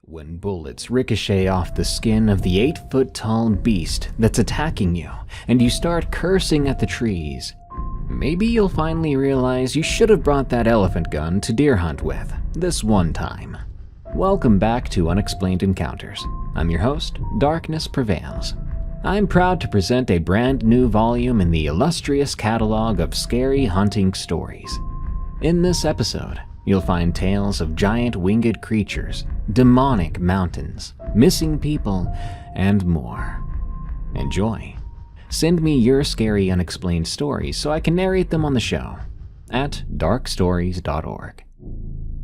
when bullets ricochet off the skin of the 8-foot-tall beast that's attacking you, and you start cursing at the trees. Maybe you'll finally realize you should have brought that elephant gun to deer hunt with, this one time. Welcome back to Unexplained Encounters. I'm your host, Darkness Prevails. I'm proud to present a brand new volume in the illustrious catalog of scary hunting stories. In this episode, you'll find tales of giant winged creatures, demonic mountains, missing people, and more. Enjoy. Send me your scary unexplained stories so I can narrate them on the show at darkstories.org.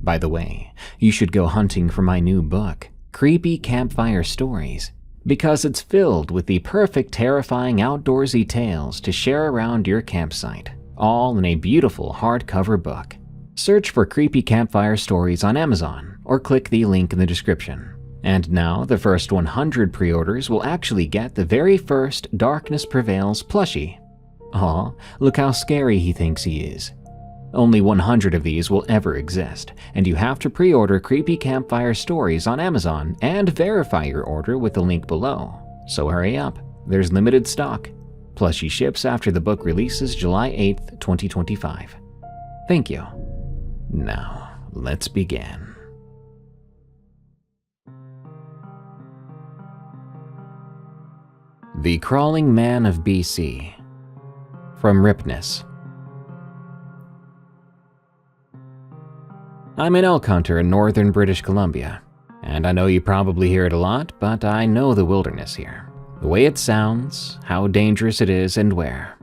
By the way, you should go hunting for my new book, Creepy Campfire Stories, because it's filled with the perfect terrifying outdoorsy tales to share around your campsite, all in a beautiful hardcover book. Search for Creepy Campfire Stories on Amazon or click the link in the description. And now the first 100 pre-orders will actually get the very first Darkness Prevails plushie. Aw, look how scary he thinks he is. Only 100 of these will ever exist, and you have to pre-order Creepy Campfire Stories on Amazon and verify your order with the link below. So hurry up, there's limited stock. Plushie ships after the book releases July 8th, 2025. Thank you. Now, let's begin. The Crawling Man of BC. From Ripness. I'm an elk hunter in northern British Columbia, and I know you probably hear it a lot, but I know the wilderness here. The way it sounds, how dangerous it is, and where.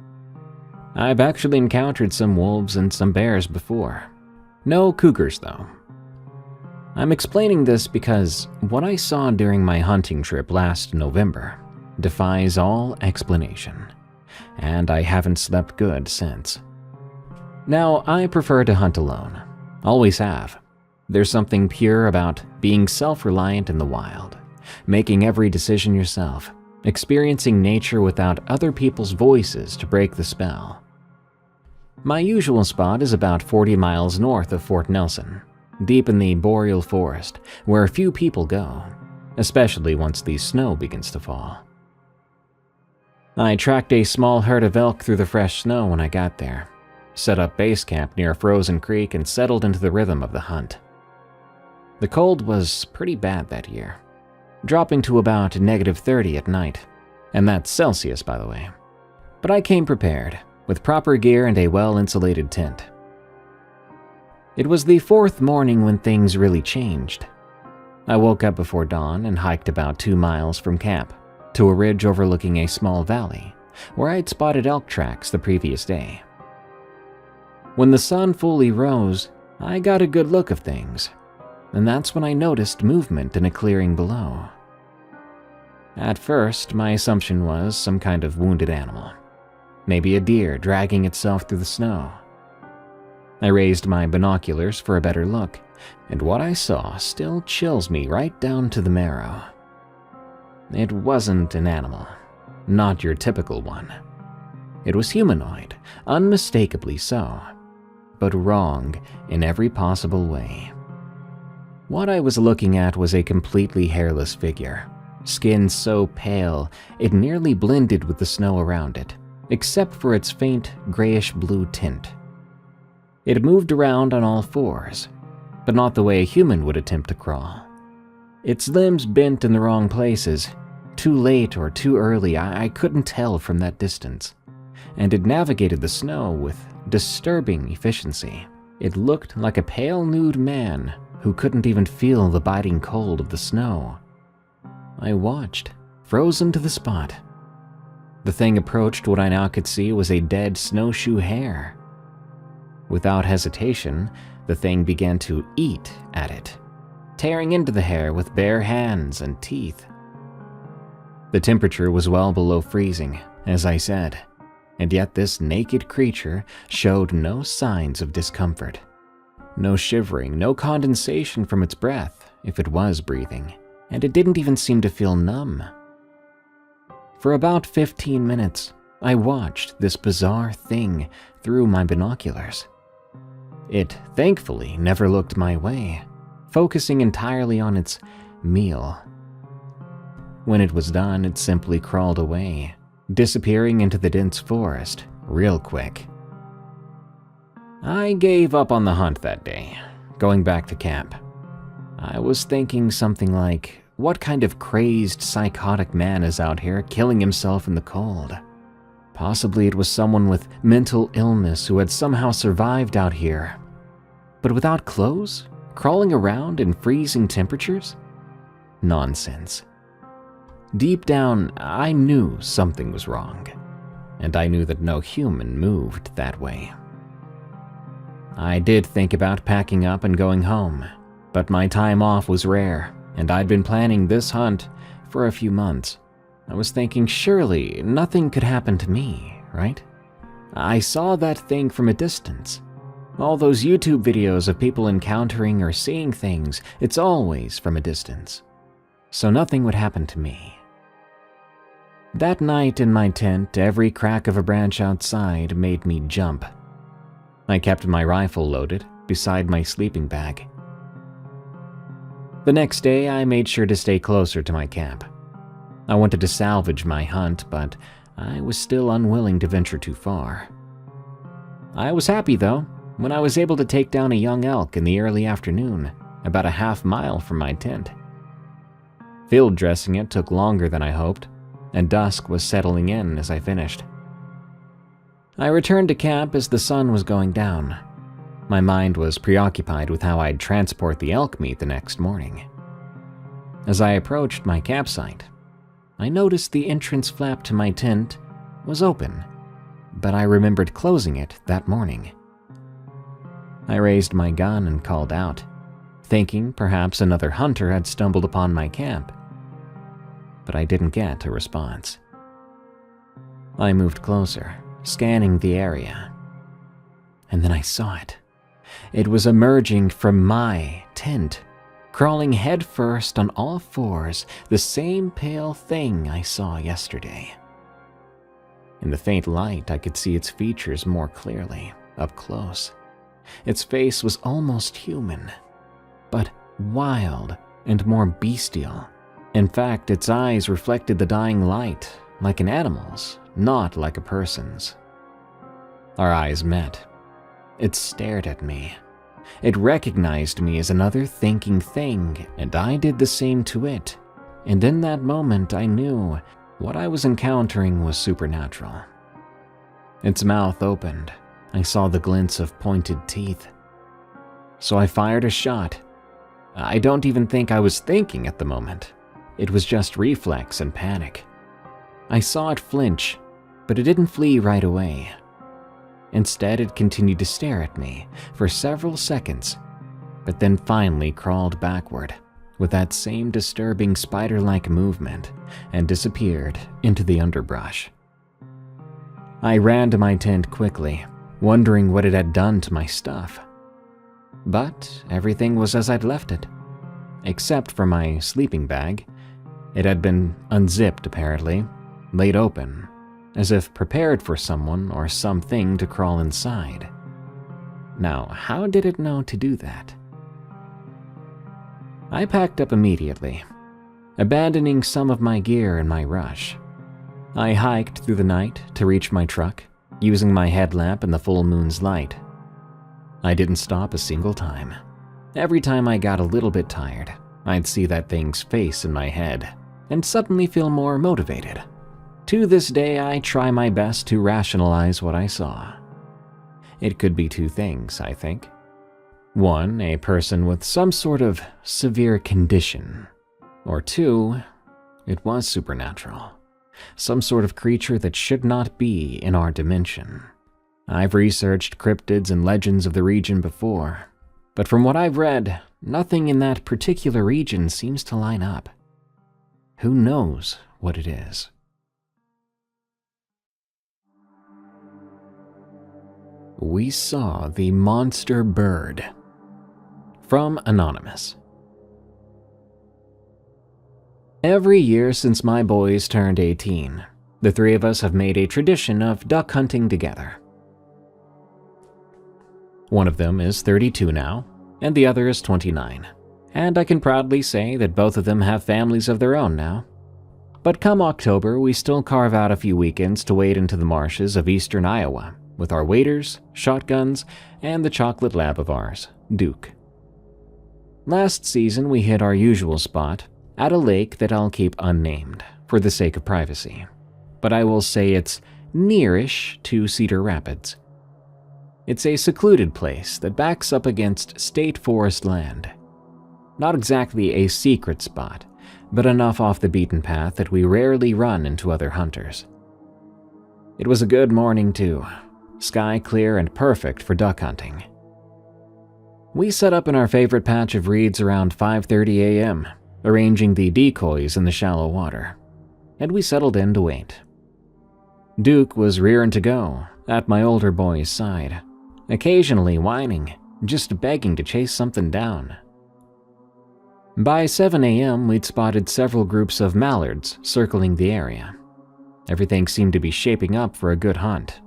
I've actually encountered some wolves and some bears before. No cougars, though. I'm explaining this because what I saw during my hunting trip last November defies all explanation, and I haven't slept good since. Now, I prefer to hunt alone. Always have. There's something pure about being self-reliant in the wild, making every decision yourself, experiencing nature without other people's voices to break the spell. My usual spot is about 40 miles north of Fort Nelson, deep in the boreal forest, where few people go, especially once the snow begins to fall. I tracked a small herd of elk through the fresh snow when I got there, set up base camp near a frozen creek, and settled into the rhythm of the hunt. The cold was pretty bad that year, dropping to about -30 at night, and that's Celsius, by the way. But I came prepared, with proper gear and a well-insulated tent. It was the fourth morning when things really changed. I woke up before dawn and hiked about 2 miles from camp to a ridge overlooking a small valley where I'd spotted elk tracks the previous day. When the sun fully rose, I got a good look of things, and that's when I noticed movement in a clearing below. At first, my assumption was some kind of wounded animal. Maybe a deer dragging itself through the snow. I raised my binoculars for a better look, and what I saw still chills me right down to the marrow. It wasn't an animal, not your typical one. It was humanoid, unmistakably so, but wrong in every possible way. What I was looking at was a completely hairless figure, skin so pale it nearly blended with the snow around it, except for its faint grayish-blue tint. It moved around on all fours, but not the way a human would attempt to crawl. Its limbs bent in the wrong places, too late or too early, I couldn't tell from that distance, and it navigated the snow with disturbing efficiency. It looked like a pale nude man who couldn't even feel the biting cold of the snow. I watched, frozen to the spot. The thing approached what I now could see was a dead snowshoe hare. Without hesitation, the thing began to eat at it, tearing into the hare with bare hands and teeth. The temperature was well below freezing, as I said, and yet this naked creature showed no signs of discomfort. No shivering, no condensation from its breath, if it was breathing, and it didn't even seem to feel numb. For about 15 minutes, I watched this bizarre thing through my binoculars. It thankfully never looked my way, focusing entirely on its meal. When it was done, it simply crawled away, disappearing into the dense forest real quick. I gave up on the hunt that day, going back to camp. I was thinking something like, what kind of crazed, psychotic man is out here killing himself in the cold? Possibly it was someone with mental illness who had somehow survived out here. But without clothes? Crawling around in freezing temperatures? Nonsense. Deep down, I knew something was wrong, and I knew that no human moved that way. I did think about packing up and going home, but my time off was rare, and I'd been planning this hunt for a few months. I was thinking surely nothing could happen to me, right? I saw that thing from a distance. All those YouTube videos of people encountering or seeing things, it's always from a distance. So nothing would happen to me. That night in my tent, every crack of a branch outside made me jump. I kept my rifle loaded beside my sleeping bag. The next day, I made sure to stay closer to my camp. I wanted to salvage my hunt, but I was still unwilling to venture too far. I was happy, though, when I was able to take down a young elk in the early afternoon, about a half-mile from my tent. Field dressing it took longer than I hoped, and dusk was settling in as I finished. I returned to camp as the sun was going down. My mind was preoccupied with how I'd transport the elk meat the next morning. As I approached my campsite, I noticed the entrance flap to my tent was open, but I remembered closing it that morning. I raised my gun and called out, thinking perhaps another hunter had stumbled upon my camp. But I didn't get a response. I moved closer, scanning the area. And then I saw it. It was emerging from my tent, crawling headfirst on all fours, the same pale thing I saw yesterday. In the faint light, I could see its features more clearly, up close. Its face was almost human, but wild and more bestial. In fact, its eyes reflected the dying light, like an animal's, not like a person's. Our eyes met. It stared at me. It recognized me as another thinking thing, and I did the same to it. And in that moment, I knew what I was encountering was supernatural. Its mouth opened. I saw the glints of pointed teeth. So I fired a shot. I don't even think I was thinking at the moment. It was just reflex and panic. I saw it flinch, but it didn't flee right away. Instead, it continued to stare at me for several seconds, but then finally crawled backward with that same disturbing spider-like movement and disappeared into the underbrush. I ran to my tent quickly, wondering what it had done to my stuff. But everything was as I'd left it, except for my sleeping bag. It had been unzipped apparently, laid open, as if prepared for someone or something to crawl inside. Now, how did it know to do that? I packed up immediately, abandoning some of my gear in my rush. I hiked through the night to reach my truck, using my headlamp in the full moon's light. I didn't stop a single time. Every time I got a little bit tired, I'd see that thing's face in my head, and suddenly feel more motivated. To this day, I try my best to rationalize what I saw. It could be two things, I think. One, a person with some sort of severe condition. Or two, it was supernatural. Some sort of creature that should not be in our dimension. I've researched cryptids and legends of the region before, but from what I've read, nothing in that particular region seems to line up. Who knows what it is? We saw the monster bird. From Anonymous. Every year since my boys turned 18, the three of us have made a tradition of duck hunting together. One of them is 32 now, and the other is 29. And I can proudly say that both of them have families of their own now. But come October, we still carve out a few weekends to wade into the marshes of eastern Iowa with our waders, shotguns, and the chocolate lab of ours, Duke. Last season, we hit our usual spot at a lake that I'll keep unnamed for the sake of privacy, but I will say it's nearish to Cedar Rapids. It's a secluded place that backs up against state forest land. Not exactly a secret spot, but enough off the beaten path that we rarely run into other hunters. It was a good morning too, sky clear and perfect for duck hunting. We set up in our favorite patch of reeds around 5:30 a.m., arranging the decoys in the shallow water, and we settled in to wait. Duke was rearing to go at my older boy's side, occasionally whining, just begging to chase something down. By 7 a.m., we'd spotted several groups of mallards circling the area. Everything seemed to be shaping up for a good hunt.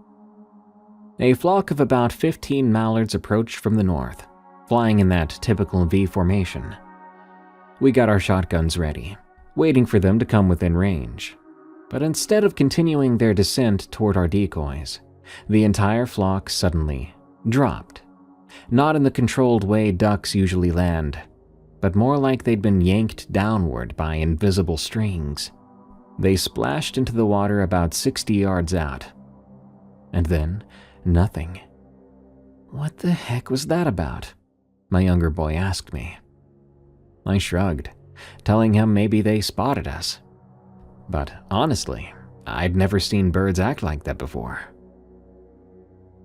A flock of about 15 mallards approached from the north, flying in that typical V formation. We got our shotguns ready, waiting for them to come within range. But instead of continuing their descent toward our decoys, the entire flock suddenly dropped. Not in the controlled way ducks usually land, but more like they'd been yanked downward by invisible strings. They splashed into the water about 60 yards out. And then, nothing. "What the heck was that about?" my younger boy asked me. I shrugged, telling him maybe they spotted us. But honestly, I'd never seen birds act like that before.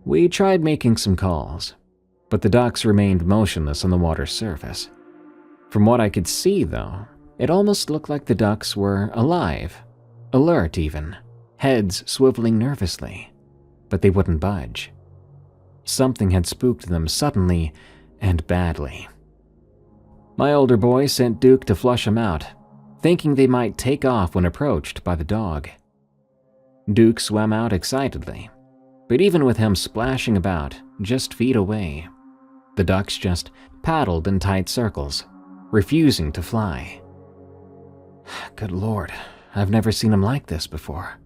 We tried making some calls, but the ducks remained motionless on the water's surface. From what I could see, though, it almost looked like the ducks were alive, alert even, heads swiveling nervously, but they wouldn't budge. Something had spooked them suddenly and badly. My older boy sent Duke to flush them out, thinking they might take off when approached by the dog. Duke swam out excitedly, but even with him splashing about just feet away, the ducks just paddled in tight circles, refusing to fly. "Good Lord, I've never seen him like this before,"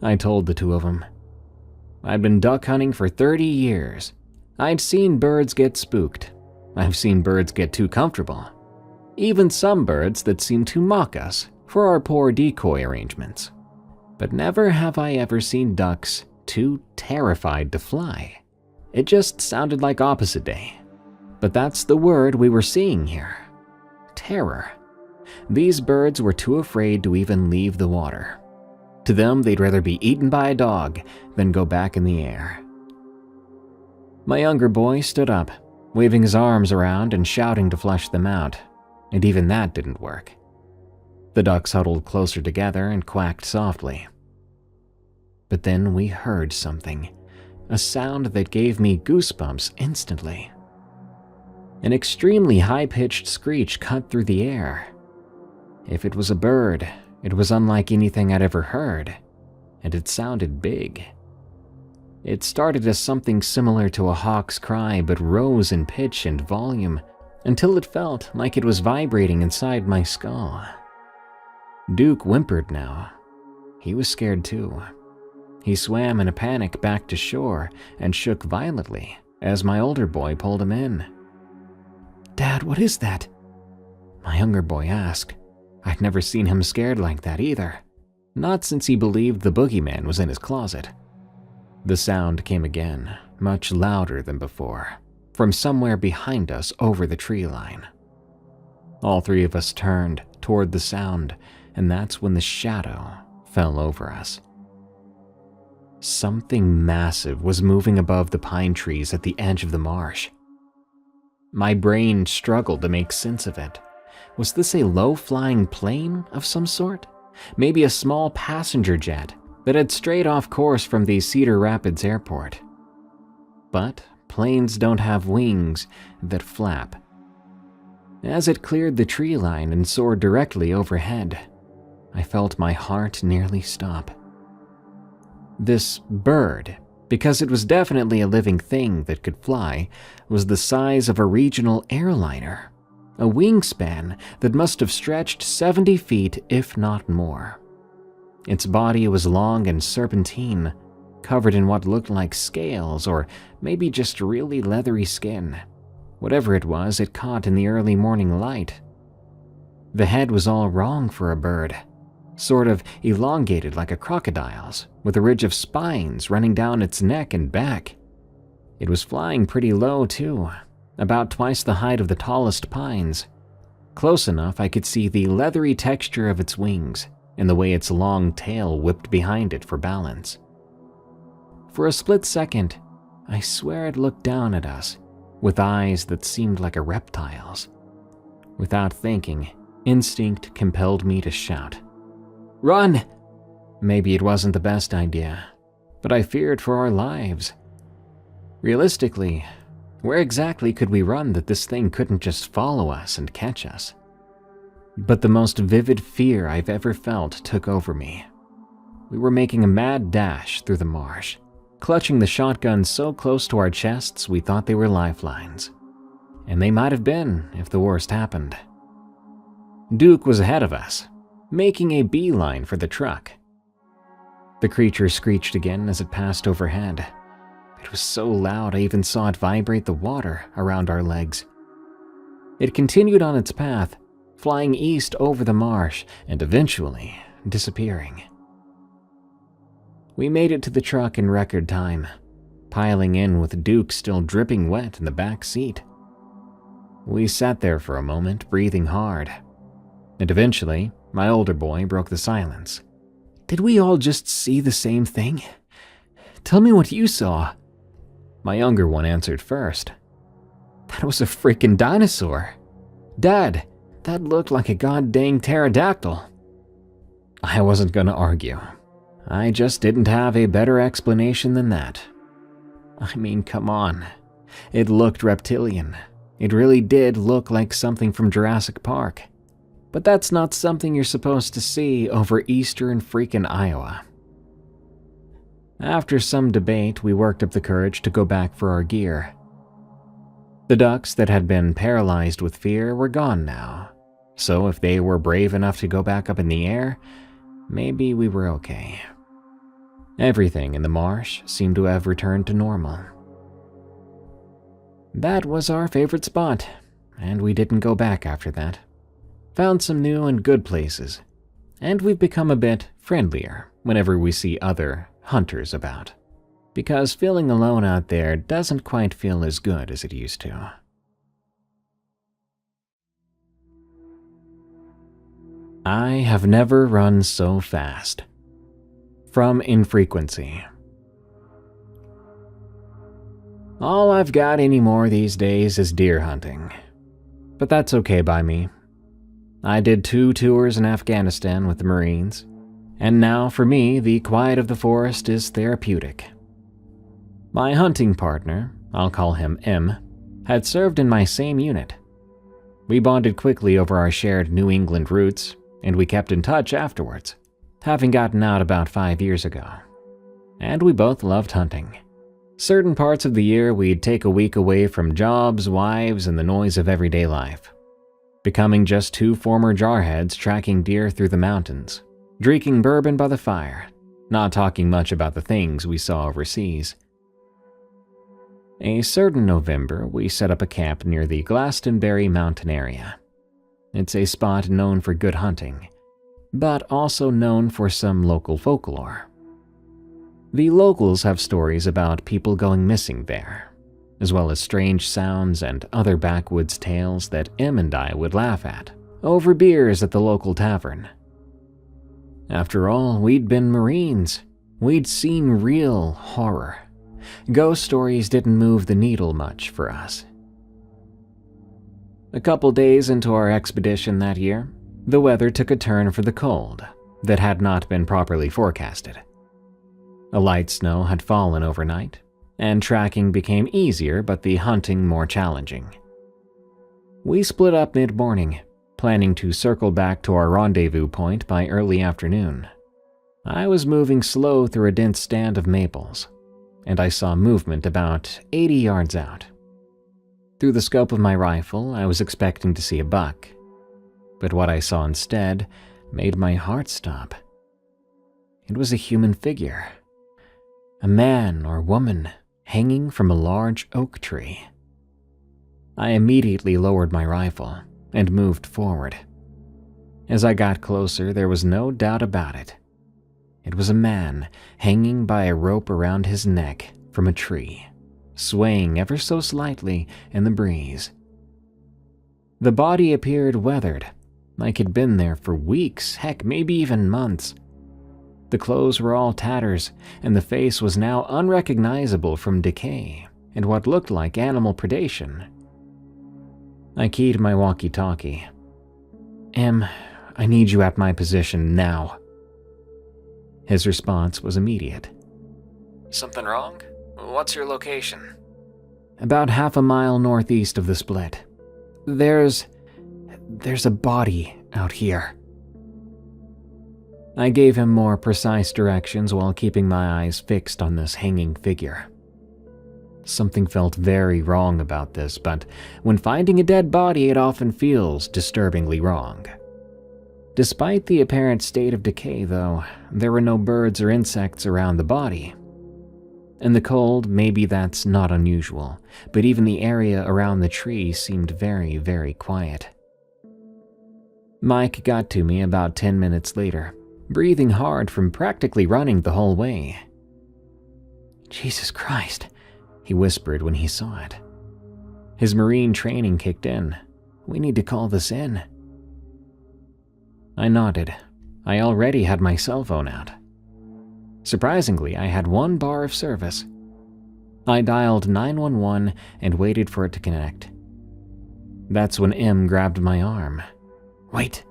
I told the two of them. I'd been duck hunting for 30 years. I'd seen birds get spooked. I've seen birds get too comfortable. Even some birds that seem to mock us for our poor decoy arrangements. But never have I ever seen ducks too terrified to fly. It just sounded like opposite day. But that's the word we were seeing here. Terror. These birds were too afraid to even leave the water. To them, they'd rather be eaten by a dog than go back in the air. My younger boy stood up, waving his arms around and shouting to flush them out, and even that didn't work. The ducks huddled closer together and quacked softly. But then we heard something, a sound that gave me goosebumps instantly. An extremely high-pitched screech cut through the air. If it was a bird, it was unlike anything I'd ever heard, and it sounded big. It started as something similar to a hawk's cry but rose in pitch and volume until it felt like it was vibrating inside my skull. Duke whimpered now. He was scared too. He swam in a panic back to shore and shook violently as my older boy pulled him in. "Dad, what is that?" my younger boy asked. I'd never seen him scared like that either, not since he believed the boogeyman was in his closet. The sound came again, much louder than before, from somewhere behind us over the tree line. All three of us turned toward the sound, and that's when the shadow fell over us. Something massive was moving above the pine trees at the edge of the marsh. My brain struggled to make sense of it. Was this a low-flying plane of some sort? Maybe a small passenger jet that had strayed off course from the Cedar Rapids airport. But planes don't have wings that flap. As it cleared the tree line and soared directly overhead, I felt my heart nearly stop. This bird, because it was definitely a living thing that could fly, was the size of a regional airliner. a wingspan that must have stretched 70 feet, if not more. Its body was long and serpentine, covered in what looked like scales or maybe just really leathery skin. Whatever it was, it caught in the early morning light. The head was all wrong for a bird, sort of elongated like a crocodile's, with a ridge of spines running down its neck and back. It was flying pretty low too, about twice the height of the tallest pines. Close enough I could see the leathery texture of its wings and the way its long tail whipped behind it for balance. For a split second, I swear it looked down at us, with eyes that seemed like a reptile's. Without thinking, instinct compelled me to shout, "Run!" Maybe it wasn't the best idea, but I feared for our lives. Realistically, where exactly could we run that this thing couldn't just follow us and catch us? But the most vivid fear I've ever felt took over me. We were making a mad dash through the marsh, clutching the shotgun so close to our chests we thought they were lifelines. And they might have been if the worst happened. Duke was ahead of us, making a beeline for the truck. The creature screeched again as it passed overhead. It was so loud I even saw it vibrate the water around our legs. It continued on its path, flying east over the marsh and eventually disappearing. We made it to the truck in record time, piling in with Duke still dripping wet in the back seat. We sat there for a moment, breathing hard, and eventually my older boy broke the silence. "Did we all just see the same thing? Tell me what you saw." My younger one answered first. "That was a freaking dinosaur. Dad, that looked like a goddamn pterodactyl." I wasn't gonna argue. I just didn't have a better explanation than that. I mean, come on. It looked reptilian. It really did look like something from Jurassic Park. But that's not something you're supposed to see over eastern freaking Iowa. After some debate, we worked up the courage to go back for our gear. The ducks that had been paralyzed with fear were gone now, so if they were brave enough to go back up in the air, maybe we were okay. Everything in the marsh seemed to have returned to normal. That was our favorite spot, and we didn't go back after that. Found some new and good places, and we've become a bit friendlier whenever we see other hunters about, because feeling alone out there doesn't quite feel as good as it used to. I have never run so fast. From Infrequency. All I've got anymore these days is deer hunting, but that's okay by me. I did 2 tours in Afghanistan with the Marines, and now for me the quiet of the forest is therapeutic. My hunting partner, I'll call him M, had served in my same unit. We bonded quickly over our shared New England roots, and we kept in touch afterwards, having gotten out about 5 years ago. And we both loved hunting. Certain parts of the year we'd take a week away from jobs, wives, and the noise of everyday life, becoming just 2 former jarheads tracking deer through the mountains, drinking bourbon by the fire, not talking much about the things we saw overseas. A certain November, we set up a camp near the Glastonbury Mountain area. It's a spot known for good hunting, but also known for some local folklore. The locals have stories about people going missing there, as well as strange sounds and other backwoods tales that Em and I would laugh at over beers at the local tavern. After all, we'd been Marines. We'd seen real horror. Ghost stories didn't move the needle much for us. A couple days into our expedition that year, the weather took a turn for the cold that had not been properly forecasted. A light snow had fallen overnight, and tracking became easier but the hunting more challenging. We split up mid-morning, planning to circle back to our rendezvous point by early afternoon. I was moving slow through a dense stand of maples, and I saw movement about 80 yards out. Through the scope of my rifle, I was expecting to see a buck, but what I saw instead made my heart stop. It was a human figure, a man or woman hanging from a large oak tree. I immediately lowered my rifle and moved forward. As I got closer, there was no doubt about it. It was a man hanging by a rope around his neck from a tree, swaying ever so slightly in the breeze. The body appeared weathered, like it'd been there for weeks, heck, maybe even months. The clothes were all tatters, and the face was now unrecognizable from decay and what looked like animal predation. I keyed my walkie-talkie. "Em, I need you at my position now." His response was immediate. "Something wrong? What's your location?" "About half a mile northeast of the split. There's a body out here." I gave him more precise directions while keeping my eyes fixed on this hanging figure. Something felt very wrong about this, but when finding a dead body, it often feels disturbingly wrong. Despite the apparent state of decay, though, there were no birds or insects around the body. In the cold, maybe that's not unusual, but even the area around the tree seemed very, very quiet. Mike got to me about 10 minutes later, breathing hard from practically running the whole way. "Jesus Christ," he whispered when he saw it. His Marine training kicked in. "We need to call this in." I nodded. I already had my cell phone out. Surprisingly, I had one bar of service. I dialed 911 and waited for it to connect. That's when Em grabbed my arm. "Wait,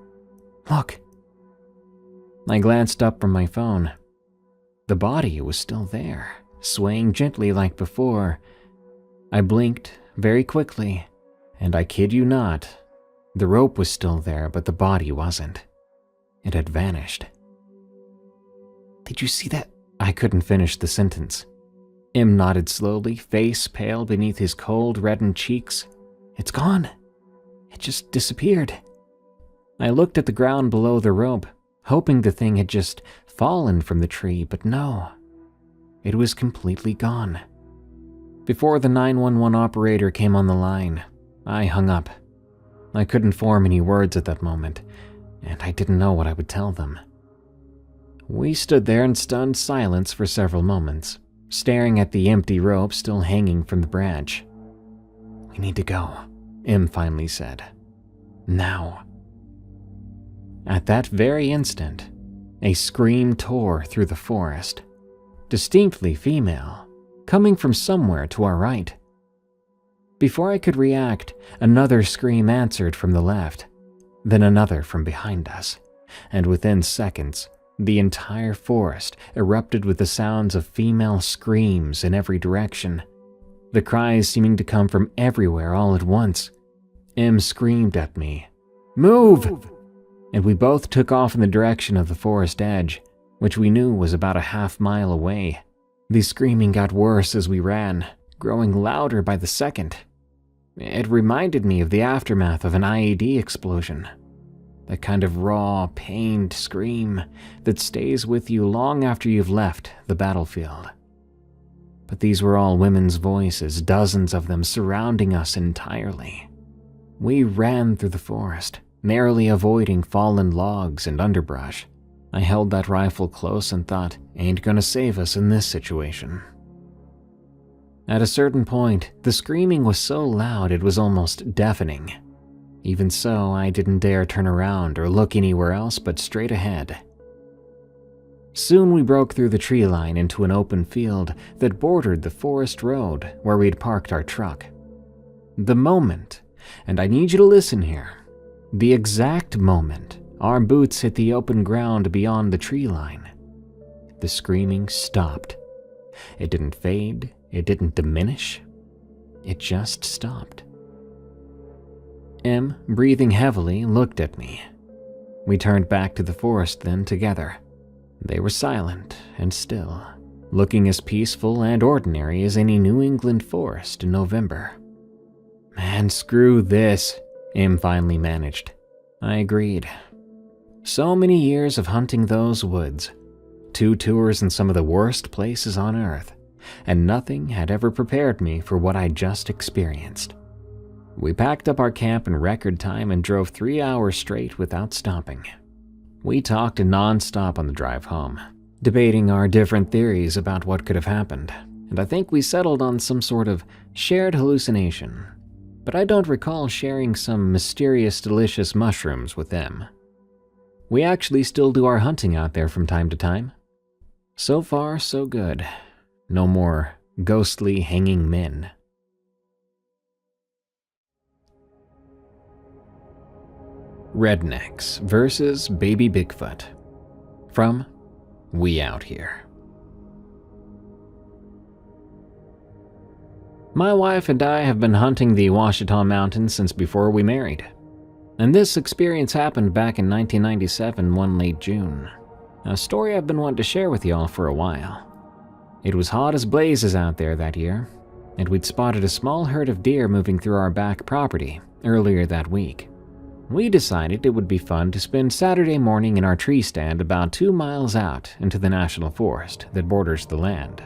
look." I glanced up from my phone. The body was still there, swaying gently like before. I blinked very quickly, and I kid you not, the rope was still there, but the body wasn't. It had vanished. "Did you see that?" I couldn't finish the sentence. Em nodded slowly, face pale beneath his cold, reddened cheeks. "It's gone. It just disappeared." I looked at the ground below the rope, hoping the thing had just fallen from the tree, but no. It was completely gone. Before the 911 operator came on the line, I hung up. I couldn't form any words at that moment, and I didn't know what I would tell them. We stood there in stunned silence for several moments, staring at the empty rope still hanging from the branch. "We need to go," Em finally said. "Now." At that very instant, a scream tore through the forest, distinctly female, coming from somewhere to our right. Before I could react, another scream answered from the left, then another from behind us, and within seconds, the entire forest erupted with the sounds of female screams in every direction, the cries seeming to come from everywhere all at once. Em screamed at me, "Move!" And we both took off in the direction of the forest edge, which we knew was about a half-mile away. The screaming got worse as we ran, growing louder by the second. It reminded me of the aftermath of an IED explosion. That kind of raw, pained scream that stays with you long after you've left the battlefield. But these were all women's voices, dozens of them surrounding us entirely. We ran through the forest, narrowly avoiding fallen logs and underbrush. I held that rifle close and thought, ain't gonna save us in this situation. At a certain point, the screaming was so loud it was almost deafening. Even so, I didn't dare turn around or look anywhere else but straight ahead. Soon we broke through the tree line into an open field that bordered the forest road where we'd parked our truck. The moment, and I need you to listen here, the exact moment our boots hit the open ground beyond the tree line, the screaming stopped. It didn't fade, it didn't diminish, it just stopped. Em, breathing heavily, looked at me. We turned back to the forest then together. They were silent and still, looking as peaceful and ordinary as any New England forest in November. Man, screw this, Im finally managed. I agreed. So many years of hunting those woods, 2 tours in some of the worst places on Earth, and nothing had ever prepared me for what I just experienced. We packed up our camp in record time and drove 3 hours straight without stopping. We talked non-stop on the drive home, debating our different theories about what could have happened, and I think we settled on some sort of shared hallucination, but I don't recall sharing some mysterious delicious mushrooms with them. We actually still do our hunting out there from time to time. So far, so good. No more ghostly hanging men. Rednecks versus Baby Bigfoot. From We Out Here. My wife and I have been hunting the Ouachita Mountains since before we married. And this experience happened back in 1997, one late June. A story I've been wanting to share with y'all for a while. It was hot as blazes out there that year, and we'd spotted a small herd of deer moving through our back property earlier that week. We decided it would be fun to spend Saturday morning in our tree stand about 2 miles out into the national forest that borders the land.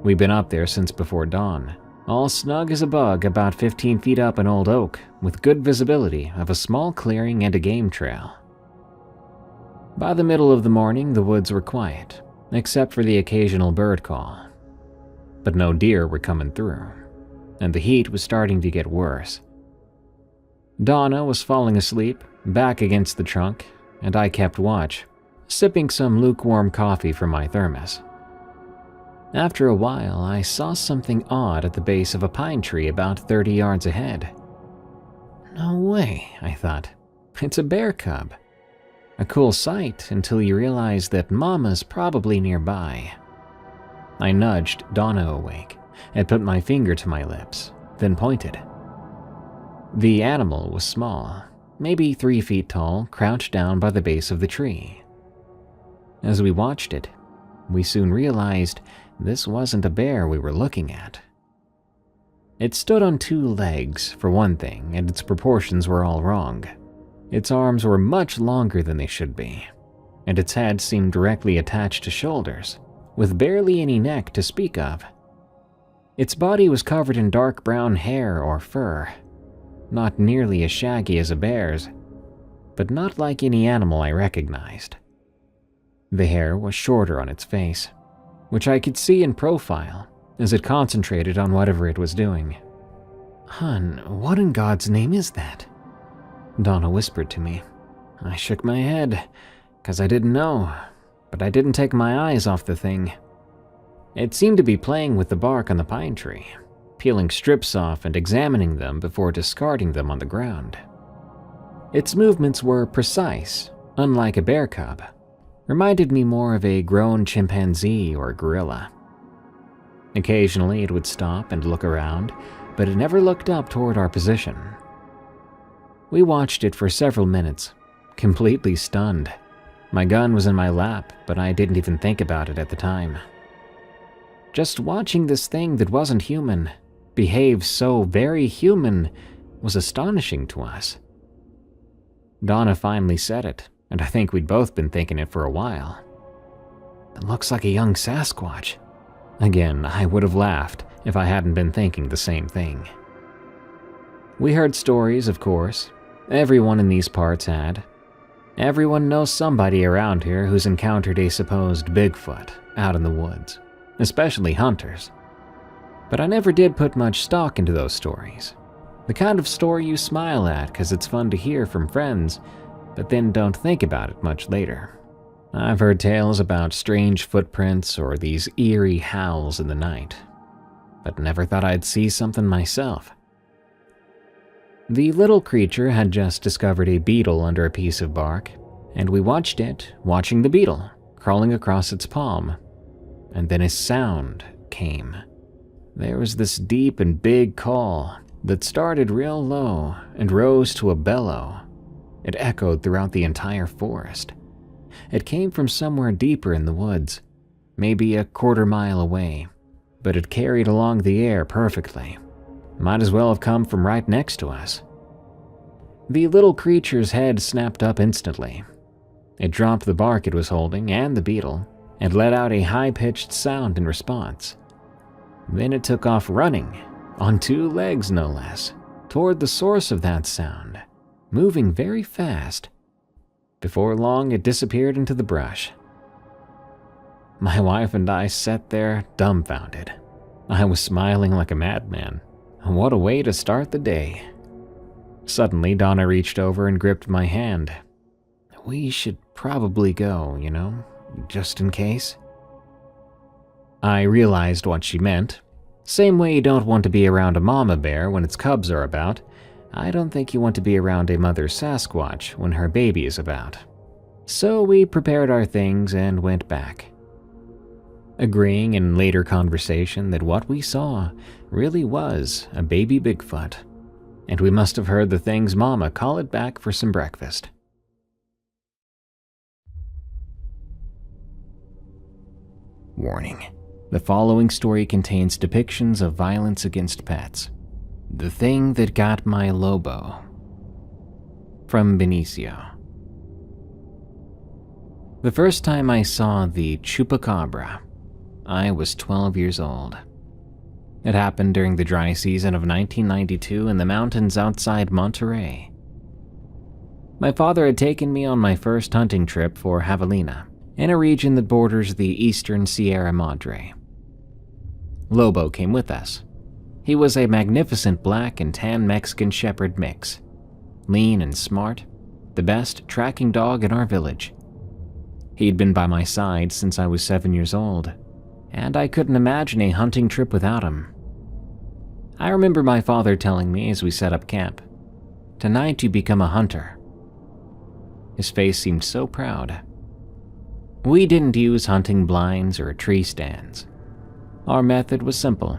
We've been up there since before dawn, all snug as a bug about 15 feet up an old oak with good visibility of a small clearing and a game trail. By the middle of the morning, the woods were quiet, except for the occasional bird call. But no deer were coming through, and the heat was starting to get worse. Donna was falling asleep, back against the trunk, and I kept watch, sipping some lukewarm coffee from my thermos. After a while, I saw something odd at the base of a pine tree about 30 yards ahead. No way, I thought. It's a bear cub. A cool sight until you realize that Mama's probably nearby. I nudged Donna awake and put my finger to my lips, then pointed. The animal was small, maybe 3 feet tall, crouched down by the base of the tree. As we watched it, we soon realized this wasn't a bear we were looking at. It stood on 2 legs, for one thing, and its proportions were all wrong. Its arms were much longer than they should be, and its head seemed directly attached to shoulders, with barely any neck to speak of. Its body was covered in dark brown hair or fur, not nearly as shaggy as a bear's, but not like any animal I recognized. The hair was shorter on its face, which I could see in profile as it concentrated on whatever it was doing. "Hun, what in God's name is that?" Donna whispered to me. I shook my head, 'cause I didn't know, but I didn't take my eyes off the thing. It seemed to be playing with the bark on the pine tree, peeling strips off and examining them before discarding them on the ground. Its movements were precise, unlike a bear cub. Reminded me more of a grown chimpanzee or gorilla. Occasionally it would stop and look around, but it never looked up toward our position. We watched it for several minutes, completely stunned. My gun was in my lap, but I didn't even think about it at the time. Just watching this thing that wasn't human behave so very human was astonishing to us. Donna finally said it, and I think we'd both been thinking it for a while. "It looks like a young Sasquatch." Again, I would have laughed if I hadn't been thinking the same thing. We heard stories, of course. Everyone in these parts had. Everyone knows somebody around here who's encountered a supposed Bigfoot out in the woods, especially hunters. But I never did put much stock into those stories. The kind of story you smile at 'cause it's fun to hear from friends, but then don't think about it much later. I've heard tales about strange footprints or these eerie howls in the night, but never thought I'd see something myself. The little creature had just discovered a beetle under a piece of bark, and we watched it, watching the beetle, crawling across its palm. And then a sound came. There was this deep and big call that started real low and rose to a bellow. It echoed throughout the entire forest. It came from somewhere deeper in the woods, maybe a quarter mile away, but it carried along the air perfectly. Might as well have come from right next to us. The little creature's head snapped up instantly. It dropped the bark it was holding and the beetle and let out a high-pitched sound in response. Then it took off running, on 2 legs no less, toward the source of that sound, moving very fast. Before long, it disappeared into the brush. My wife and I sat there dumbfounded. I was smiling like a madman. What a way to start the day. Suddenly, Donna reached over and gripped my hand. We should probably go, just in case. I realized what she meant. Same way you don't want to be around a mama bear when its cubs are about, I don't think you want to be around a mother Sasquatch when her baby is about. So we prepared our things and went back, agreeing in later conversation that what we saw really was a baby Bigfoot, and we must have heard the thing's mama call it back for some breakfast. Warning: the following story contains depictions of violence against pets. The thing that got my Lobo. From Benicio. The first time I saw the chupacabra, I was 12 years old. It happened during the dry season of 1992 in the mountains outside Monterey. My father had taken me on my first hunting trip for javelina, in a region that borders the eastern Sierra Madre. Lobo came with us. He was a magnificent black and tan Mexican shepherd mix, lean and smart, the best tracking dog in our village. He'd been by my side since I was 7 years old, and I couldn't imagine a hunting trip without him. I remember my father telling me as we set up camp, "Tonight you become a hunter." His face seemed so proud. We didn't use hunting blinds or tree stands. Our method was simple.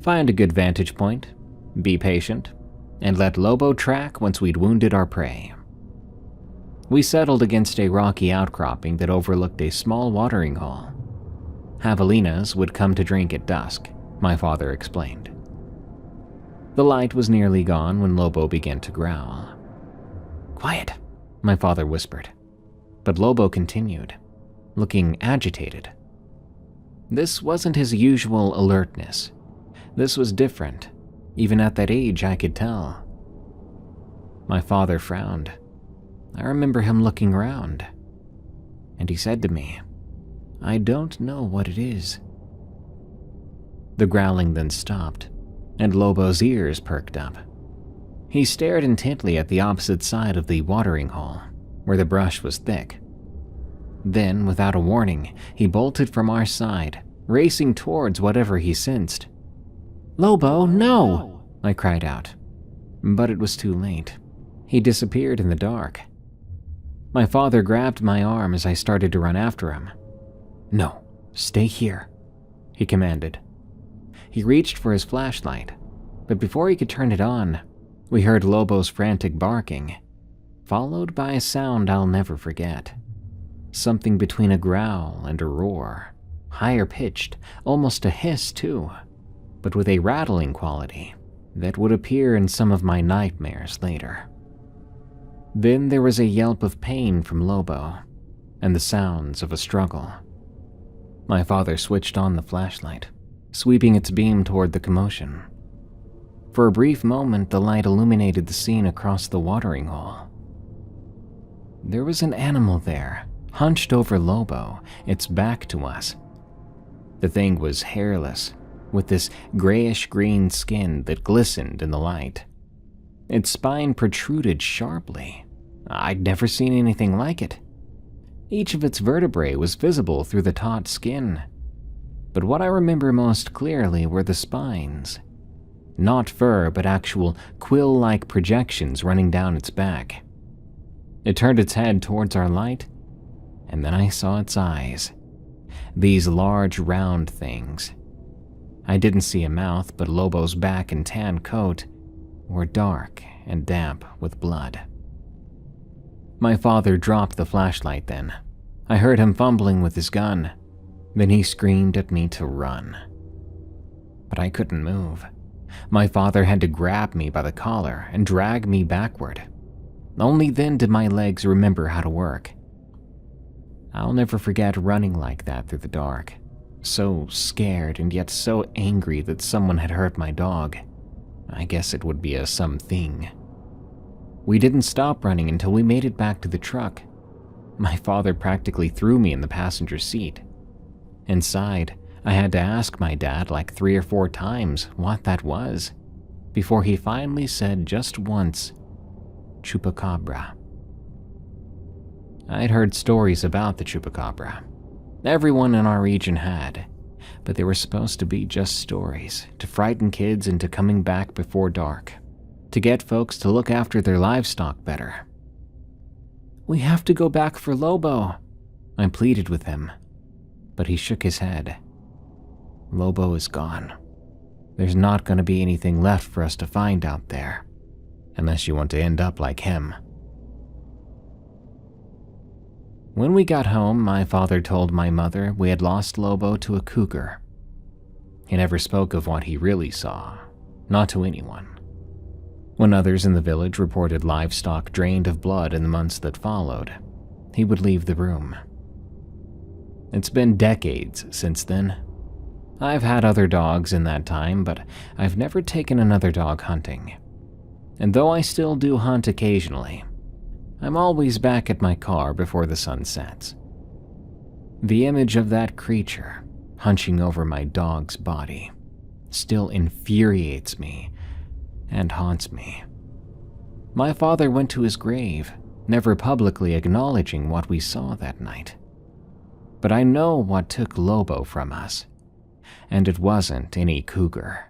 Find a good vantage point, be patient, and let Lobo track once we'd wounded our prey. We settled against a rocky outcropping that overlooked a small watering hole. Javelinas would come to drink at dusk, my father explained. The light was nearly gone when Lobo began to growl. "Quiet," my father whispered, but Lobo continued, looking agitated. This wasn't his usual alertness. This was different. Even at that age, I could tell. My father frowned. I remember him looking around, and he said to me, "I don't know what it is." The growling then stopped, and Lobo's ears perked up. He stared intently at the opposite side of the watering hole, where the brush was thick. Then, without a warning, he bolted from our side, racing towards whatever he sensed. "Lobo, no!" I cried out. But it was too late. He disappeared in the dark. My father grabbed my arm as I started to run after him. "No, stay here," he commanded. He reached for his flashlight, but before he could turn it on, we heard Lobo's frantic barking, followed by a sound I'll never forget. Something between a growl and a roar, higher pitched, almost a hiss too, but with a rattling quality that would appear in some of my nightmares later. Then there was a yelp of pain from Lobo, and the sounds of a struggle. My father switched on the flashlight, sweeping its beam toward the commotion. For a brief moment, the light illuminated the scene across the watering hole. There was an animal there, hunched over Lobo, its back to us. The thing was hairless, with this grayish-green skin that glistened in the light. Its spine protruded sharply. I'd never seen anything like it. Each of its vertebrae was visible through the taut skin. But what I remember most clearly were the spines. Not fur, but actual quill-like projections running down its back. It turned its head towards our light, and then I saw its eyes. These large, round things. I didn't see a mouth, but Lobo's back and tan coat were dark and damp with blood. My father dropped the flashlight then. I heard him fumbling with his gun. Then he screamed at me to run. But I couldn't move. My father had to grab me by the collar and drag me backward. Only then did my legs remember how to work. I'll never forget running like that through the dark, so scared and yet so angry that someone had hurt my dog. I guess it would be a something. We didn't stop running until we made it back to the truck. My father practically threw me in the passenger seat. Inside, I had to ask my dad like 3 or 4 times what that was, before he finally said just once, "Chupacabra." I'd heard stories about the chupacabra. Everyone in our region had, but they were supposed to be just stories to frighten kids into coming back before dark, to get folks to look after their livestock better. "We have to go back for Lobo," I pleaded with him, but he shook his head. "Lobo is gone. There's not going to be anything left for us to find out there, unless you want to end up like him." When we got home, my father told my mother we had lost Lobo to a cougar. He never spoke of what he really saw, not to anyone. When others in the village reported livestock drained of blood in the months that followed, he would leave the room. It's been decades since then. I've had other dogs in that time, but I've never taken another dog hunting. And though I still do hunt occasionally, I'm always back at my car before the sun sets. The image of that creature hunching over my dog's body still infuriates me and haunts me. My father went to his grave, never publicly acknowledging what we saw that night. But I know what took Lobo from us, and it wasn't any cougar.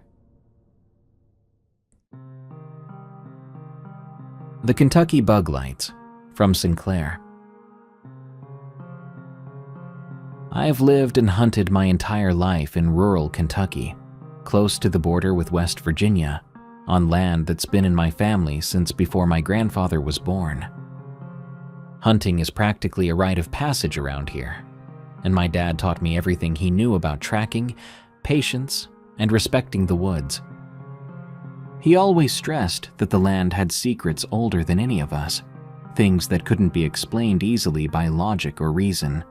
The Kentucky Bug Lights, from Sinclair. I've lived and hunted my entire life in rural Kentucky, close to the border with West Virginia, on land that's been in my family since before my grandfather was born. Hunting is practically a rite of passage around here, and my dad taught me everything he knew about tracking, patience, and respecting the woods. He always stressed that the land had secrets older than any of us, things that couldn't be explained easily by logic or reason.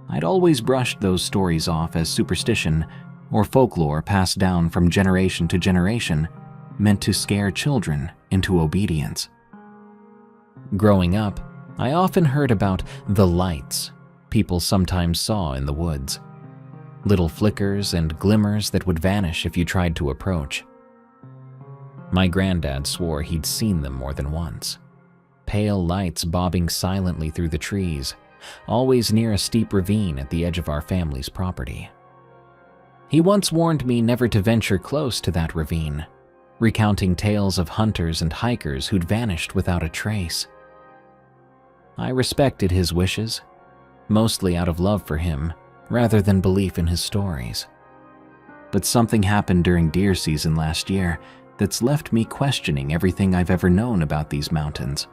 I'd always brushed those stories off as superstition or folklore passed down from generation to generation, meant to scare children into obedience. Growing up, I often heard about the lights people sometimes saw in the woods. Little flickers and glimmers that would vanish if you tried to approach. My granddad swore he'd seen them more than once. Pale lights bobbing silently through the trees, always near a steep ravine at the edge of our family's property. He once warned me never to venture close to that ravine, recounting tales of hunters and hikers who'd vanished without a trace. I respected his wishes, mostly out of love for him rather than belief in his stories. But something happened during deer season last year that's left me questioning everything I've ever known about these mountains.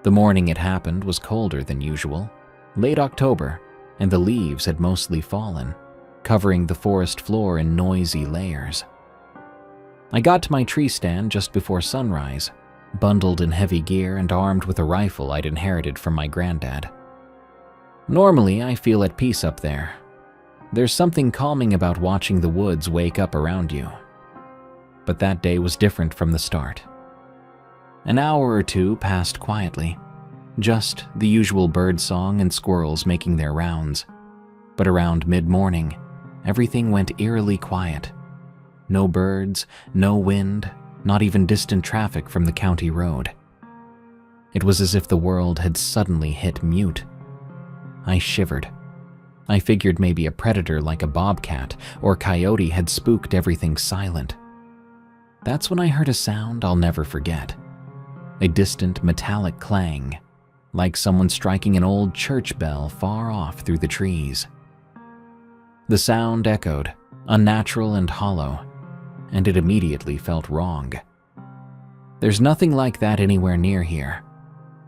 The morning it happened was colder than usual, late October, and the leaves had mostly fallen, covering the forest floor in noisy layers. I got to my tree stand just before sunrise, bundled in heavy gear and armed with a rifle I'd inherited from my granddad. Normally, I feel at peace up there. There's something calming about watching the woods wake up around you. But that day was different from the start. An hour or two passed quietly, just the usual bird song and squirrels making their rounds. But around mid-morning, everything went eerily quiet. No birds, no wind, not even distant traffic from the county road. It was as if the world had suddenly hit mute. I shivered. I figured maybe a predator like a bobcat or coyote had spooked everything silent. That's when I heard a sound I'll never forget. A distant metallic clang, like someone striking an old church bell far off through the trees. The sound echoed, unnatural and hollow, and it immediately felt wrong. There's nothing like that anywhere near here.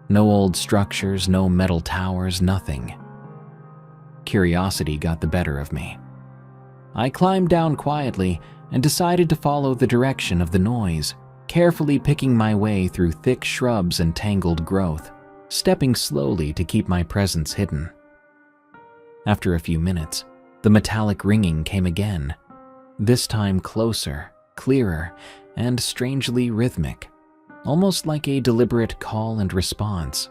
No old structures, no metal towers, nothing. Curiosity got the better of me. I climbed down quietly and decided to follow the direction of the noise, carefully picking my way through thick shrubs and tangled growth, stepping slowly to keep my presence hidden. After a few minutes, the metallic ringing came again, this time closer, clearer, and strangely rhythmic, almost like a deliberate call and response.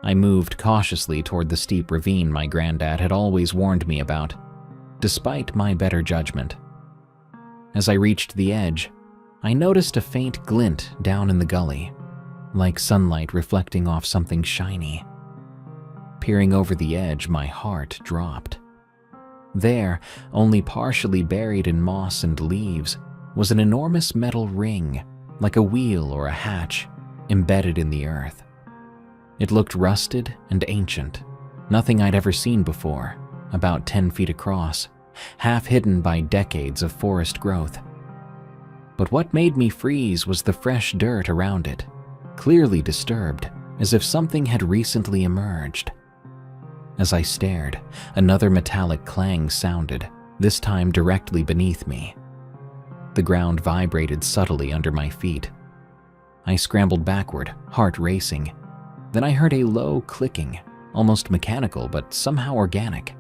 I moved cautiously toward the steep ravine my granddad had always warned me about, despite my better judgment. As I reached the edge, I noticed a faint glint down in the gully, like sunlight reflecting off something shiny. Peering over the edge, my heart dropped. There, only partially buried in moss and leaves, was an enormous metal ring, like a wheel or a hatch, embedded in the earth. It looked rusted and ancient, nothing I'd ever seen before, about 10 feet across, half hidden by decades of forest growth. But what made me freeze was the fresh dirt around it, clearly disturbed, as if something had recently emerged. As I stared, another metallic clang sounded, this time directly beneath me. The ground vibrated subtly under my feet. I scrambled backward, heart racing. Then I heard a low clicking, almost mechanical but somehow organic.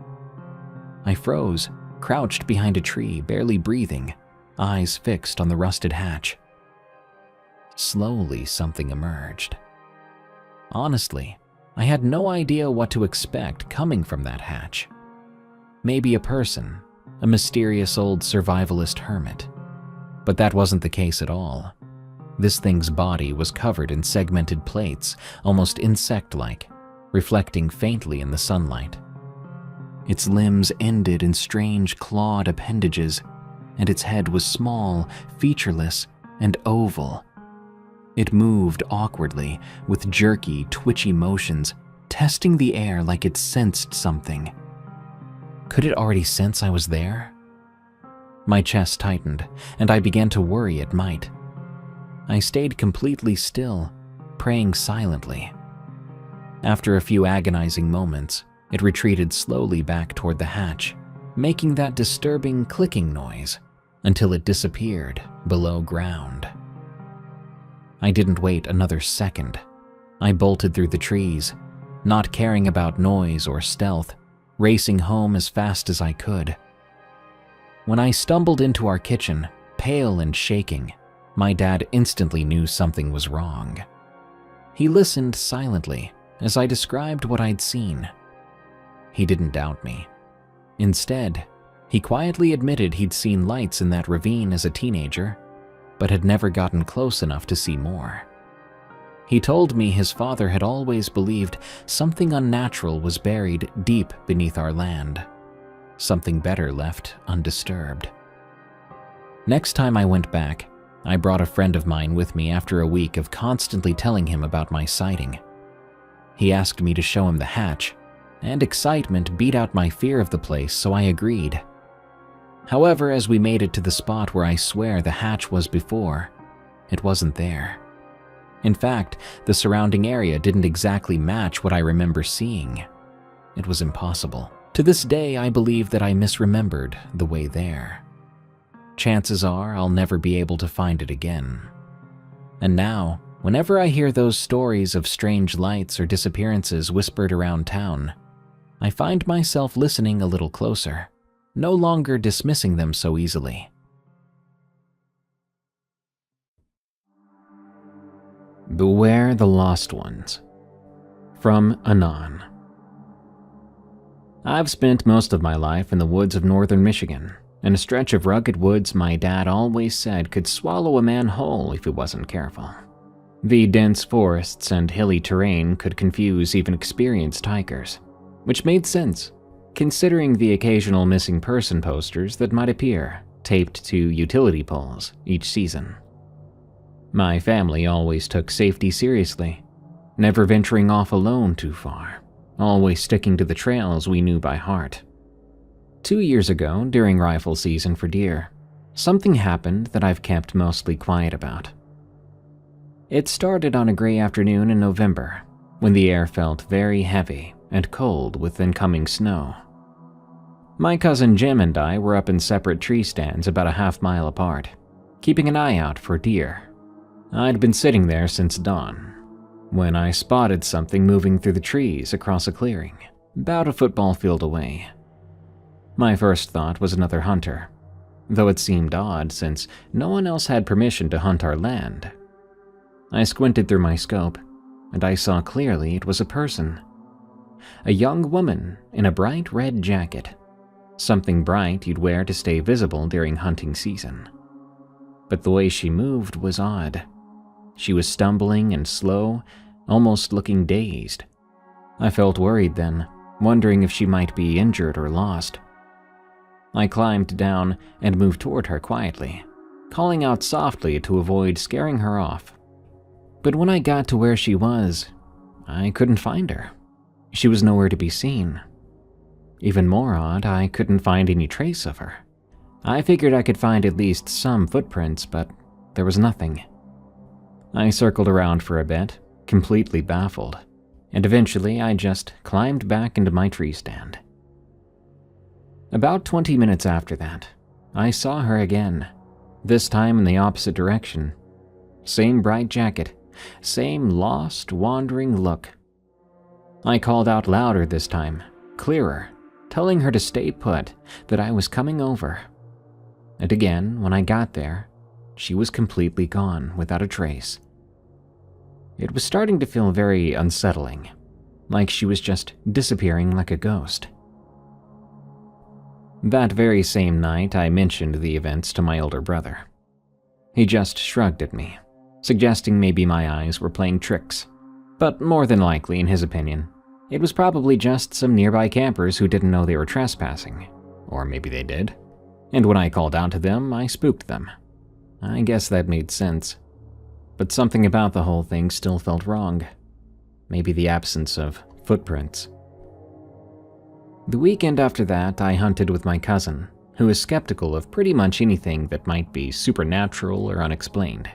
I froze, crouched behind a tree, barely breathing, eyes fixed on the rusted hatch. Slowly, something emerged. Honestly, I had no idea what to expect coming from that hatch. Maybe a person, a mysterious old survivalist hermit. But that wasn't the case at all. This thing's body was covered in segmented plates, almost insect-like, reflecting faintly in the sunlight. Its limbs ended in strange clawed appendages, and its head was small, featureless, and oval. It moved awkwardly, with jerky, twitchy motions, testing the air like it sensed something. Could it already sense I was there? My chest tightened, and I began to worry it might. I stayed completely still, praying silently. After a few agonizing moments, it retreated slowly back toward the hatch, making that disturbing clicking noise until it disappeared below ground. I didn't wait another second. I bolted through the trees, not caring about noise or stealth, racing home as fast as I could. When I stumbled into our kitchen, pale and shaking, my dad instantly knew something was wrong. He listened silently as I described what I'd seen. He didn't doubt me. Instead, he quietly admitted he'd seen lights in that ravine as a teenager, but had never gotten close enough to see more. He told me his father had always believed something unnatural was buried deep beneath our land, something better left undisturbed. Next time I went back, I brought a friend of mine with me after a week of constantly telling him about my sighting. He asked me to show him the hatch, and excitement beat out my fear of the place, so I agreed. However, as we made it to the spot where I swear the hatch was before, it wasn't there. In fact, the surrounding area didn't exactly match what I remember seeing. It was impossible. To this day, I believe that I misremembered the way there. Chances are I'll never be able to find it again. And now, whenever I hear those stories of strange lights or disappearances whispered around town, I find myself listening a little closer, no longer dismissing them so easily. Beware the Lost Ones. From Anon. I've spent most of my life in the woods of northern Michigan, in a stretch of rugged woods my dad always said could swallow a man whole if he wasn't careful. The dense forests and hilly terrain could confuse even experienced hikers, which made sense, considering the occasional missing person posters that might appear, taped to utility poles each season. My family always took safety seriously, never venturing off alone too far, always sticking to the trails we knew by heart. 2 years ago, during rifle season for deer, something happened that I've kept mostly quiet about. It started on a gray afternoon in November, when the air felt very heavy and cold with incoming snow. My cousin Jim and I were up in separate tree stands about a half-mile apart, keeping an eye out for deer. I'd been sitting there since dawn, when I spotted something moving through the trees across a clearing, about a football field away. My first thought was another hunter, though it seemed odd since no one else had permission to hunt our land. I squinted through my scope, and I saw clearly it was a person. A young woman in a bright red jacket, something bright you'd wear to stay visible during hunting season. But the way she moved was odd. She was stumbling and slow, almost looking dazed. I felt worried then, wondering if she might be injured or lost. I climbed down and moved toward her quietly, calling out softly to avoid scaring her off. But when I got to where she was, I couldn't find her. She was nowhere to be seen. Even more odd, I couldn't find any trace of her. I figured I could find at least some footprints, but there was nothing. I circled around for a bit, completely baffled, and eventually I just climbed back into my tree stand. About 20 minutes after that, I saw her again, this time in the opposite direction. Same bright jacket, same lost, wandering look. I called out louder this time, clearer, telling her to stay put, that I was coming over. And again, when I got there, she was completely gone, without a trace. It was starting to feel very unsettling, like she was just disappearing like a ghost. That very same night, I mentioned the events to my older brother. He just shrugged at me, suggesting maybe my eyes were playing tricks. But more than likely, in his opinion, it was probably just some nearby campers who didn't know they were trespassing. Or maybe they did. And when I called out to them, I spooked them. I guess that made sense. But something about the whole thing still felt wrong. Maybe the absence of footprints. The weekend after that, I hunted with my cousin, who is skeptical of pretty much anything that might be supernatural or unexplained.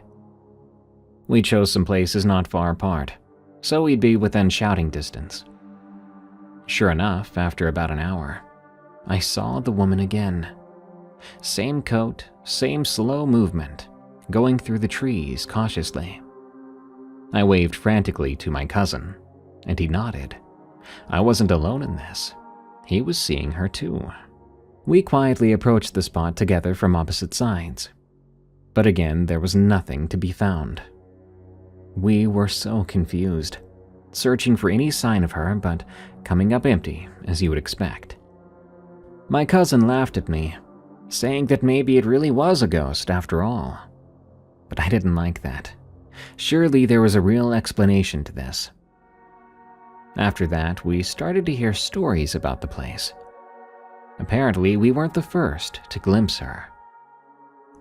We chose some places not far apart, so we'd be within shouting distance. Sure enough, after about an hour, I saw the woman again. Same coat, same slow movement, going through the trees cautiously. I waved frantically to my cousin, and he nodded. I wasn't alone in this. He was seeing her too. We quietly approached the spot together from opposite sides. But again, there was nothing to be found. We were so confused, searching for any sign of her, but coming up empty, as you would expect. My cousin laughed at me, saying that maybe it really was a ghost after all. But I didn't like that. Surely there was a real explanation to this. After that, we started to hear stories about the place. Apparently, we weren't the first to glimpse her.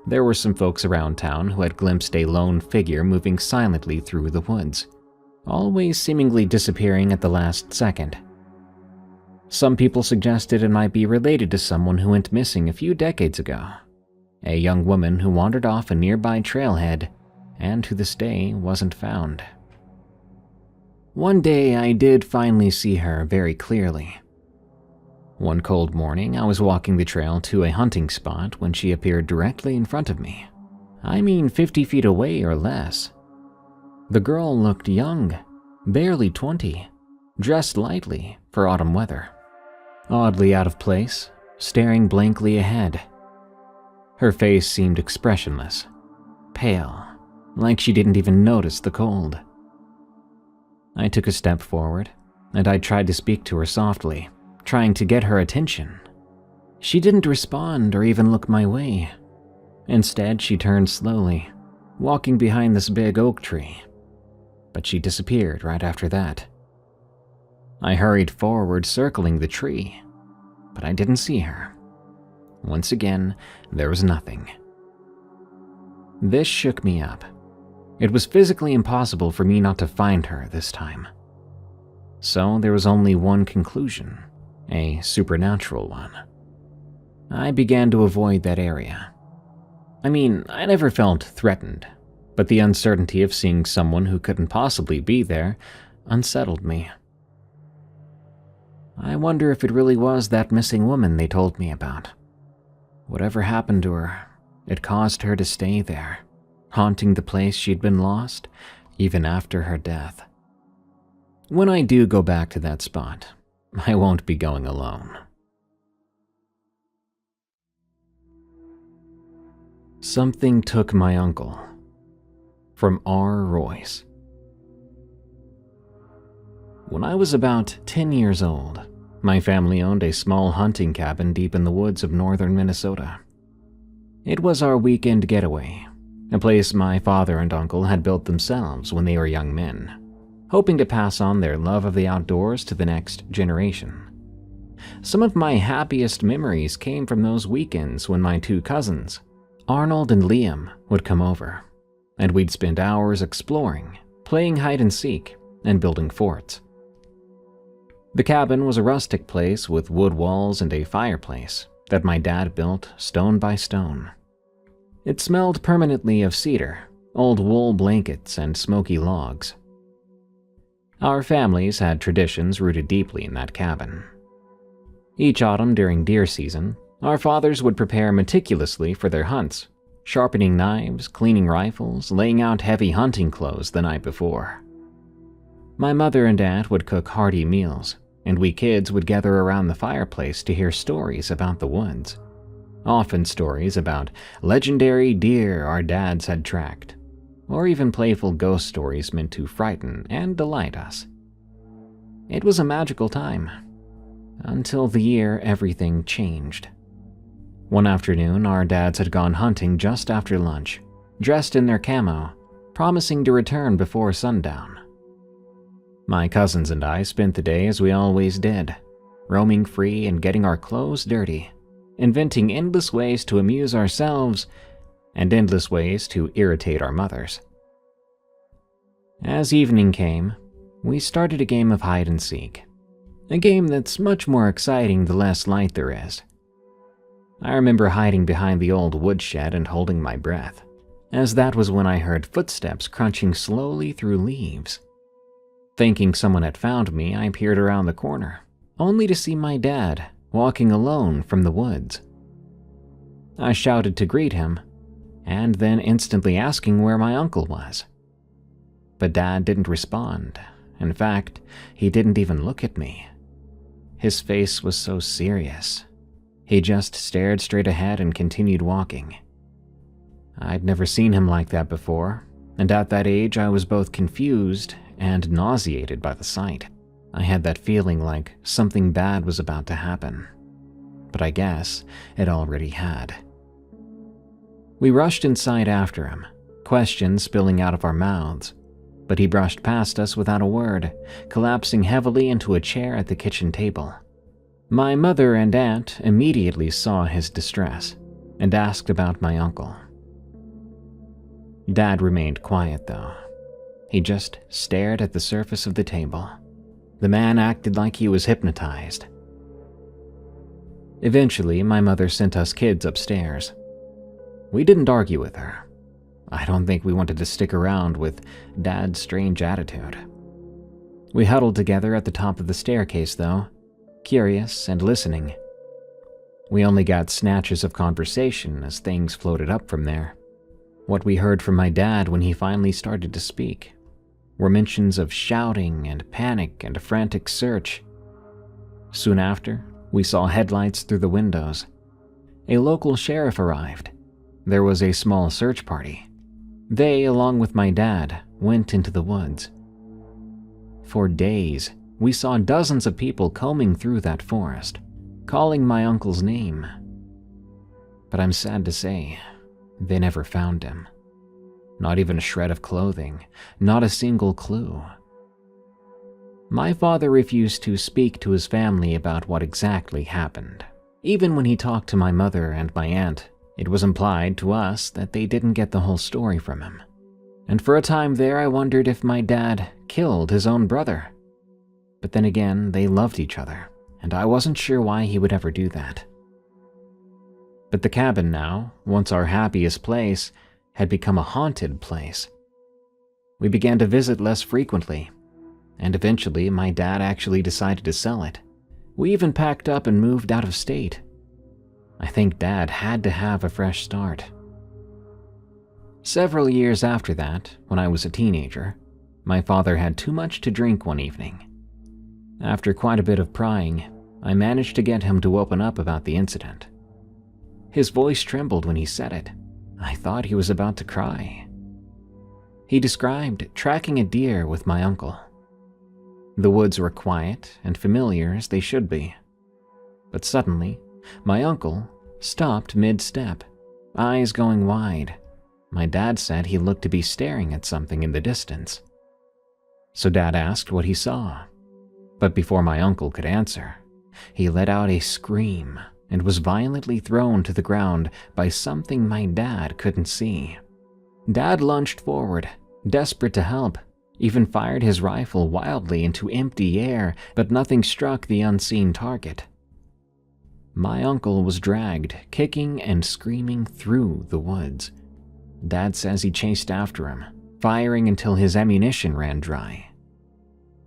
There were some folks around town who had glimpsed a lone figure moving silently through the woods, always seemingly disappearing at the last second. Some people suggested it might be related to someone who went missing a few decades ago, a young woman who wandered off a nearby trailhead and to this day wasn't found. One day I did finally see her very clearly. One cold morning, I was walking the trail to a hunting spot when she appeared directly in front of me. I mean 50 feet away or less. The girl looked young, barely 20, dressed lightly for autumn weather. Oddly out of place, staring blankly ahead. Her face seemed expressionless, pale, like she didn't even notice the cold. I took a step forward, and I tried to speak to her softly, trying to get her attention. She didn't respond or even look my way. Instead, she turned slowly, walking behind this big oak tree. But she disappeared right after that. I hurried forward, circling the tree, but I didn't see her. Once again, there was nothing. This shook me up. It was physically impossible for me not to find her this time. So there was only one conclusion, a supernatural one. I began to avoid that area. I mean, I never felt threatened, but the uncertainty of seeing someone who couldn't possibly be there unsettled me. I wonder if it really was that missing woman they told me about. Whatever happened to her, it caused her to stay there, haunting the place she'd been lost, even after her death. When I do go back to that spot, I won't be going alone. Something took my uncle. From R. Royce. When I was about 10 years old, my family owned a small hunting cabin deep in the woods of northern Minnesota. It was our weekend getaway, a place my father and uncle had built themselves when they were young men, hoping to pass on their love of the outdoors to the next generation. Some of my happiest memories came from those weekends when my two cousins, Arnold and Liam, would come over, and we'd spend hours exploring, playing hide and seek, and building forts. The cabin was a rustic place with wood walls and a fireplace that my dad built stone by stone. It smelled permanently of cedar, old wool blankets, and smoky logs. Our families had traditions rooted deeply in that cabin. Each autumn during deer season, our fathers would prepare meticulously for their hunts, sharpening knives, cleaning rifles, laying out heavy hunting clothes the night before. My mother and aunt would cook hearty meals, and we kids would gather around the fireplace to hear stories about the woods. Often stories about legendary deer our dads had tracked, or even playful ghost stories meant to frighten and delight us. It was a magical time, until the year everything changed. One afternoon, our dads had gone hunting just after lunch, dressed in their camo, promising to return before sundown. My cousins and I spent the day as we always did, roaming free and getting our clothes dirty, inventing endless ways to amuse ourselves and endless ways to irritate our mothers. As evening came, we started a game of hide and seek, a game that's much more exciting the less light there is. I remember hiding behind the old woodshed and holding my breath, as that was when I heard footsteps crunching slowly through leaves. Thinking someone had found me, I peered around the corner, only to see my dad walking alone from the woods. I shouted to greet him, and then instantly asking where my uncle was. But Dad didn't respond. In fact, he didn't even look at me. His face was so serious. He just stared straight ahead and continued walking. I'd never seen him like that before, and at that age I was both confused and nauseated by the sight. I had that feeling like something bad was about to happen, but I guess it already had. We rushed inside after him, questions spilling out of our mouths, but he brushed past us without a word, collapsing heavily into a chair at the kitchen table. My mother and aunt immediately saw his distress and asked about my uncle. Dad remained quiet though. He just stared at the surface of the table. The man acted like he was hypnotized. Eventually, my mother sent us kids upstairs. We didn't argue with her. I don't think we wanted to stick around with Dad's strange attitude. We huddled together at the top of the staircase though, curious and listening. We only got snatches of conversation as things floated up from there. What we heard from my dad when he finally started to speak were mentions of shouting and panic and a frantic search. Soon after, we saw headlights through the windows. A local sheriff arrived. There was a small search party. They, along with my dad, went into the woods. For days, we saw dozens of people combing through that forest, calling my uncle's name. But I'm sad to say, they never found him. Not even a shred of clothing, not a single clue. My father refused to speak to his family about what exactly happened. Even when he talked to my mother and my aunt, it was implied to us that they didn't get the whole story from him. And for a time there, I wondered if my dad killed his own brother. But then again, they loved each other, and I wasn't sure why he would ever do that. But the cabin now, once our happiest place, had become a haunted place. We began to visit less frequently, and eventually my dad actually decided to sell it, We even packed up and moved out of state. I think Dad had to have a fresh start. Several years after that, when I was a teenager, my father had too much to drink one evening. After quite a bit of prying, I managed to get him to open up about the incident. His voice trembled when he said it. I thought he was about to cry. He described tracking a deer with my uncle. The woods were quiet and familiar as they should be. But suddenly, my uncle stopped mid-step, eyes going wide. My dad said he looked to be staring at something in the distance. So Dad asked what he saw. But before my uncle could answer, he let out a scream and was violently thrown to the ground by something my dad couldn't see. Dad lunged forward, desperate to help, even fired his rifle wildly into empty air, but nothing struck the unseen target. My uncle was dragged, kicking and screaming through the woods. Dad says he chased after him, firing until his ammunition ran dry.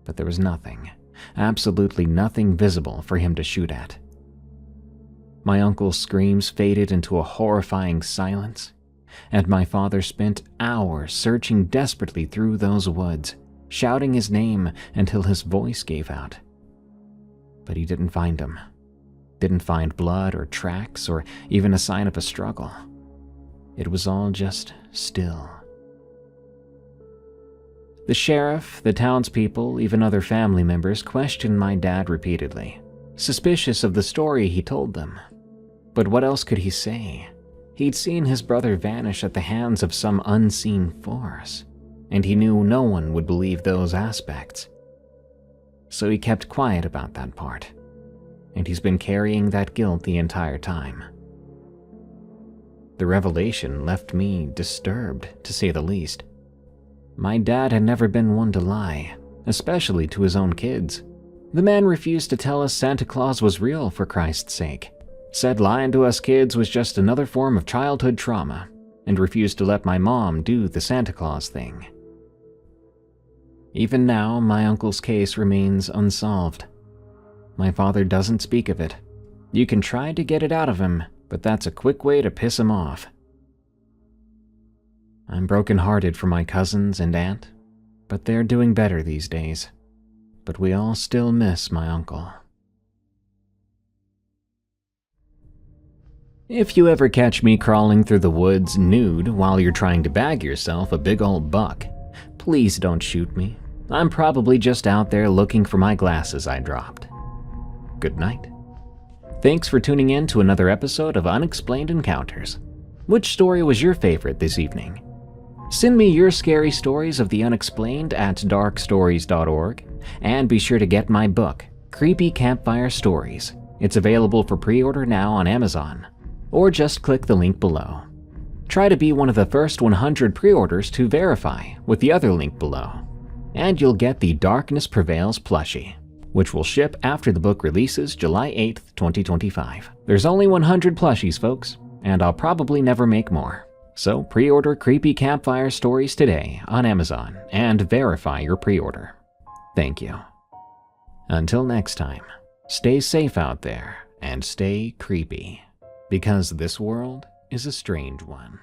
But there was nothing, absolutely nothing visible for him to shoot at. My uncle's screams faded into a horrifying silence, and my father spent hours searching desperately through those woods, shouting his name until his voice gave out. But he didn't find him. Didn't find blood or tracks or even a sign of a struggle. It was all just still. The sheriff, the townspeople, even other family members questioned my dad repeatedly, suspicious of the story he told them. But what else could he say? He'd seen his brother vanish at the hands of some unseen force, and he knew no one would believe those aspects. So he kept quiet about that part, and he's been carrying that guilt the entire time. The revelation left me disturbed, to say the least. My dad had never been one to lie, especially to his own kids. The man refused to tell us Santa Claus was real, for Christ's sake. Said lying to us kids was just another form of childhood trauma, and refused to let my mom do the Santa Claus thing. Even now, my uncle's case remains unsolved. My father doesn't speak of it. You can try to get it out of him, but that's a quick way to piss him off. I'm brokenhearted for my cousins and aunt, but they're doing better these days. But we all still miss my uncle. If you ever catch me crawling through the woods nude while you're trying to bag yourself a big old buck, please don't shoot me. I'm probably just out there looking for my glasses I dropped. Good night. Thanks for tuning in to another episode of Unexplained Encounters. Which story was your favorite this evening? Send me your scary stories of the unexplained at darkstories.org, and be sure to get my book, Creepy Campfire Stories. It's available for pre-order now on Amazon, or just click the link below. Try to be one of the first 100 pre-orders to verify with the other link below, and you'll get the Darkness Prevails plushie, which will ship after the book releases July 8th, 2025. There's only 100 plushies, folks, and I'll probably never make more. So pre-order Creepy Campfire Stories today on Amazon and verify your pre-order. Thank you. Until next time, stay safe out there and stay creepy, because this world is a strange one.